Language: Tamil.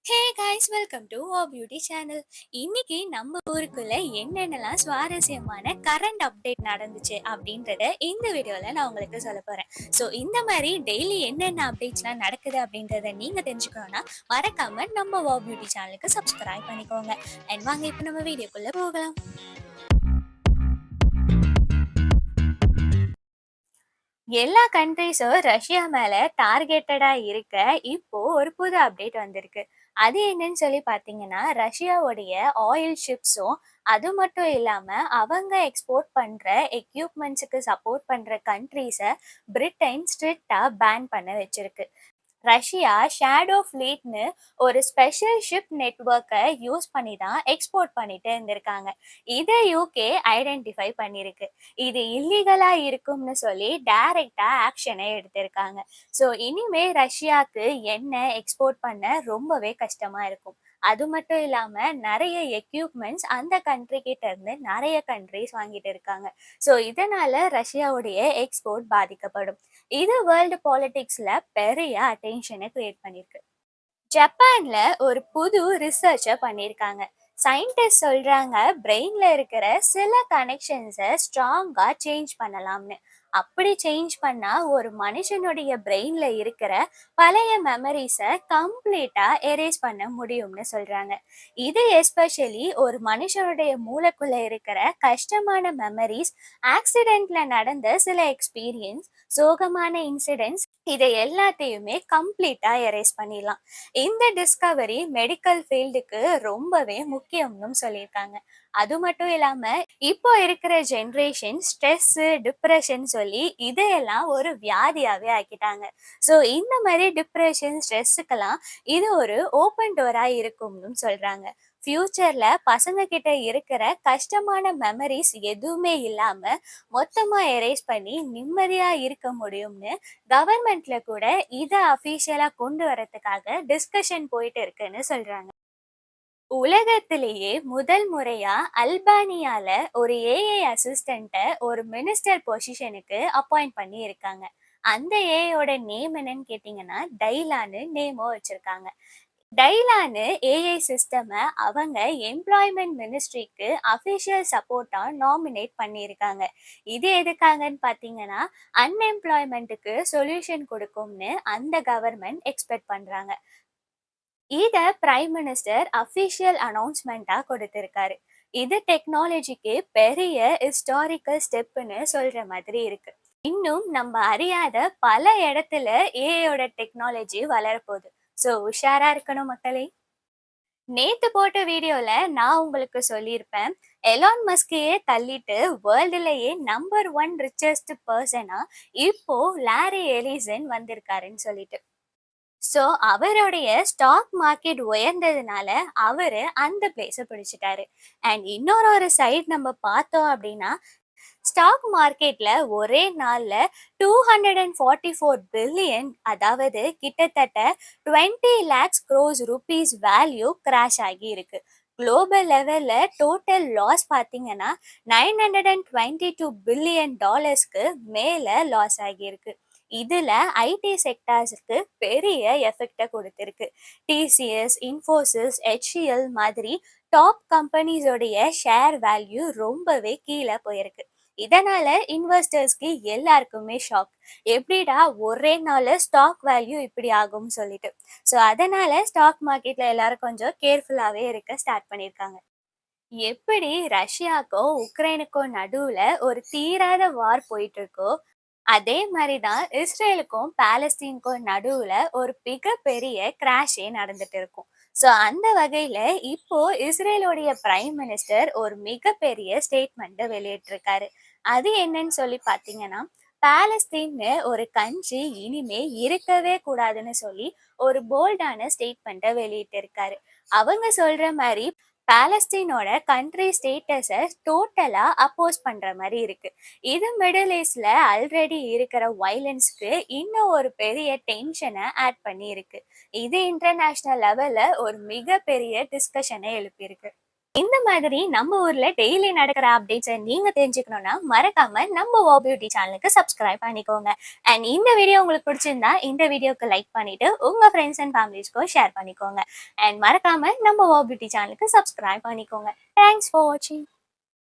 Hey guys, welcome to o beauty channel. இன்னைக்கு நம்ம ஊருக்குள்ள என்னென்னலாம் சுவாரஸ்யமான கரண்ட் அப்டேட் நடந்துச்சு அப்படின்றத இந்த வீடியோல நான் உங்களுக்கு சொல்ல போறேன். ஸோ இந்த மாதிரி டெய்லி என்னென்ன அப்டேட்ஸ்லாம் நடக்குது அப்படின்றத நீங்க தெரிஞ்சுக்கணும்னா மறக்காம நம்ம ஓ பியூட்டி சேனலுக்கு சப்ஸ்கிரைப் பண்ணிக்கோங்க. அண்ட் வாங்க இப்போ நம்ம வீடியோக்குள்ள போகலாம். எல்லா கண்ட்ரீஸும் ரஷ்யா மேல டார்கெட்டடா இருக்க இப்போ ஒரு புது அப்டேட் வந்திருக்கு. அது என்னன்னு சொல்லி பார்த்தீங்கன்னா, ரஷ்யாவுடைய ஆயில் ஷிப்ஸும் அது மட்டும் இல்லாம அவங்க எக்ஸ்போர்ட் பண்ற எக்யூப்மெண்ட்ஸுக்கு சப்போர்ட் பண்ற கண்ட்ரீஸை பிரிட்டன் ஸ்ட்ரிக்டா பேன் பண்ண வச்சிருக்கு. ரஷ்யா ஷேடோ ஃப்ளீட்னு ஒரு ஸ்பெஷல் ஷிப் நெட்வொர்க்கை யூஸ் பண்ணி தான் எக்ஸ்போர்ட் பண்ணிட்டு இருந்திருக்காங்க. இதை யூகே ஐடென்டிஃபை பண்ணியிருக்கு. இது இல்லீகலாக இருக்கும்னு சொல்லி டைரக்டாக ஆக்ஷனை எடுத்திருக்காங்க. ஸோ இனிமே ரஷ்யாவுக்கு எண்ணெய் எக்ஸ்போர்ட் பண்ண ரொம்பவே கஷ்டமாக இருக்கும். அது மட்டும் இல்லாமல் நிறைய எக்யூப்மெண்ட்ஸ் அந்த கண்ட்ரி கிட்ட இருந்து நிறைய கண்ட்ரிஸ் வாங்கிட்டு இருக்காங்க. ஸோ இதனால ரஷ்யாவுடைய எக்ஸ்போர்ட் பாதிக்கப்படும். இது வேர்ல்டு பாலிடிக்ஸ்ல பெரிய அட்டென்ஷனை கிரியேட் பண்ணிருக்கு. ஜப்பான்ல ஒரு புது ரிசர்ச்சை பண்ணியிருக்காங்க. சயின்டிஸ்ட் சொல்றாங்க பிரெயின்ல இருக்கிற சில கனெக்ஷன்ஸை ஸ்ட்ராங்கா சேஞ்ச் பண்ணலாம்னு. அப்படி சேஞ்ச் பண்ணா ஒரு மனுஷனுடைய பிரெயின்ல இருக்கிற பழைய மெமரிஸை கம்ப்ளீட்டா எரேஸ் பண்ண முடியும்னு சொல்றாங்க. இது எஸ்பெஷலி ஒரு மனுஷனுடைய மூளைக்குள்ள இருக்கிற கஷ்டமான மெமரிஸ், ஆக்சிடென்ட்ல நடந்த சில எக்ஸ்பீரியன்ஸ், சோகமான இன்சிடென்ட்ஸ், இதை எல்லாத்தையுமே கம்ப்ளீட்டா எரேஸ் பண்ணிடலாம். இந்த டிஸ்கவரி மெடிக்கல் ஃபீல்டுக்கு ரொம்பவே முக்கியம்னு சொல்லியிருக்காங்க. அது மட்டும் இல்லாம இப்போ இருக்கிற ஜென்ரேஷன் ஸ்ட்ரெஸ், டிப்ரெஷன் சொல்லி இதையெல்லாம் ஒரு வியாதியாவே ஆக்கிட்டாங்க. ஸோ இந்த மாதிரி டிப்ரெஷன், ஸ்ட்ரெஸ்ஸுக்கெல்லாம் இது ஒரு ஓப்பன் டோரா இருக்கும்னு சொல்றாங்க. ஃபியூச்சர்ல பசங்க கிட்ட இருக்கிற கஷ்டமான மெமரிஸ் எதுவுமே இல்லாம மொத்தமா எரேஸ் பண்ணி நிம்மதியா இருக்க முடியும்னு கவர்மெண்ட்ல கூட இதை அஃபீஷியலா கொண்டு வரதுக்காக டிஸ்கஷன் போயிட்டு இருக்குன்னு சொல்றாங்க. உலகத்திலேயே முதல் முறையா அல்பானியால ஒரு ஏஐ அசிஸ்டண்ட்டை ஒரு மினிஸ்டர் பொசிஷனுக்கு அப்பாயிண்ட் பண்ணி இருக்காங்க. அந்த ஏஐயோட நேம் என்னன்னு கேட்டிங்கன்னா டைலான்னு நேமோ வச்சிருக்காங்க. டைலானு ஏஐ சிஸ்டமை அவங்க எம்ப்ளாய்மெண்ட் மினிஸ்ட்ரிக்கு அஃபிஷியல் சப்போர்ட்டா நாமினேட் பண்ணியிருக்காங்க. இது எதுக்காகன்னு பார்த்தீங்கன்னா அன்எம்ப்ளாய்மெண்ட்டுக்கு சொல்யூஷன் கொடுக்கும்னு அந்த கவர்மெண்ட் எக்ஸ்பெக்ட் பண்றாங்க. இதை பிரைம் மினிஸ்டர் அஃபிஷியல் அனௌன்ஸ்மெண்ட்டா கொடுத்திருக்காரு. இது டெக்னாலஜிக்கு பெரிய ஹிஸ்டாரிக்கல் ஸ்டெப்னு சொல்ற மாதிரி இருக்கு. இன்னும் நம்ம அறியாத பல இடத்துல ஏஐயோட டெக்னாலஜி வளரப்போகுது. ஸோ உஷாரா இருக்கணும் மக்களே. நேத்து போட்ட வீடியோல நான் உங்களுக்கு சொல்லியிருப்பேன், எலான் மஸ்கையே தள்ளிட்டு வேர்ல்டுலயே நம்பர் 1 ரிச்சஸ்ட் பர்சனா இப்போ லாரி எலிசன் வந்திருக்காருன்னு சொல்லிட்டு. ஸோ அவருடைய ஸ்டாக் மார்க்கெட் உயர்ந்ததுனால அவரு அந்த பிளேஸை பிடிச்சிட்டாரு. அண்ட் இன்னொரு சைட் நம்ம பார்த்தோம் அப்படின்னா ஸ்டாக் மார்க்கெட்ல ஒரே நாள்ல 244 பில்லியன், அதாவது கிட்டத்தட்ட 20 lakhs crores வேல்யூ கிராஷ் ஆகி இருக்கு. குளோபல் லெவல்ல டோட்டல் லாஸ் பார்த்தீங்கன்னா $922 பில்லியன் மேல லாஸ் ஆகியிருக்கு. இதுல ஐடி செக்டார்ஸுக்கு பெரிய எஃபெக்டை கொடுத்திருக்கு. டிசிஎஸ், இன்ஃபோசிஸ், HCL மாதிரி டாப் கம்பெனிஸோடைய ஷேர் வேல்யூ ரொம்பவே கீழே போயிருக்கு. இதனால இன்வெஸ்டர்ஸ்க்கு எல்லாருக்குமே ஷாக். எப்படிடா ஒரே நாள்ல ஸ்டாக் வேல்யூ இப்படி ஆகும்னு சொல்லிட்டு. ஸோ அதனால ஸ்டாக் மார்க்கெட்ல எல்லாரும் கொஞ்சம் கேர்ஃபுல்லாவே இருக்க ஸ்டார்ட் பண்ணியிருக்காங்க. எப்படி ரஷ்யாக்கோ உக்ரைனுக்கோ நடுவுல ஒரு தீராத வார் போயிட்டு இருக்கோ, அதே மாதிரி தான் இஸ்ரேலுக்கும் பாலஸ்தீனுக்கும் நடுவுல ஒரு மிகப்பெரிய கிராஷே நடந்துட்டு இருக்கும். ஸோ அந்த வகையில இப்போ இஸ்ரேலுடைய பிரைம் மினிஸ்டர் ஒரு மிகப்பெரிய ஸ்டேட்மெண்ட்டை வெளியிட்டிருக்காரு. அது என்னன்னு சொல்லி பார்த்தீங்கன்னா, பாலஸ்தீன்னு ஒரு கண்ட்ரி இனிமே இருக்கவே கூடாதுன்னு சொல்லி ஒரு போல்டான ஸ்டேட்மெண்ட்டை வெளியிட்டிருக்காரு. அவங்க சொல்ற மாதிரி பாலஸ்தீனோட கண்ட்ரி ஸ்டேட்டஸை டோட்டலா அப்போஸ் பண்ற மாதிரி இருக்கு. இது மிடில் ஈஸ்ட்ல ஆல்ரெடி இருக்கிற வைலன்ஸ்க்கு இன்னும் ஒரு பெரிய டென்ஷனை ஆட் பண்ணி இருக்கு. இது இன்டர்நேஷனல் லெவல்ல ஒரு மிகப்பெரிய டிஸ்கஷனை எழுப்பியிருக்கு. இந்த மாதிரி நம்ம ஊர்ல டெய்லி நடக்கிற அப்டேட்ஸ நீங்க தெரிஞ்சுக்கணும்னா, மறக்காம நம்ம வா பியூட்டி சேனலுக்கு சப்ஸ்கிரைப் பண்ணிக்கோங்க. அண்ட் இந்த வீடியோ உங்களுக்கு பிடிச்சிருந்தா, இந்த வீடியோக்கு லைக் பண்ணிட்டு, உங்க ஃப்ரெண்ட்ஸ் அண்ட் ஃபேமிலிஸ்க்கும் ஷேர் பண்ணிக்கோங்க. அண்ட் மறக்காம நம்ம வா பியூட்டி சேனலுக்கு சப்ஸ்கிரைப் பண்ணிக்கோங்க. தேங்க்ஸ் ஃபார் வாட்சிங்.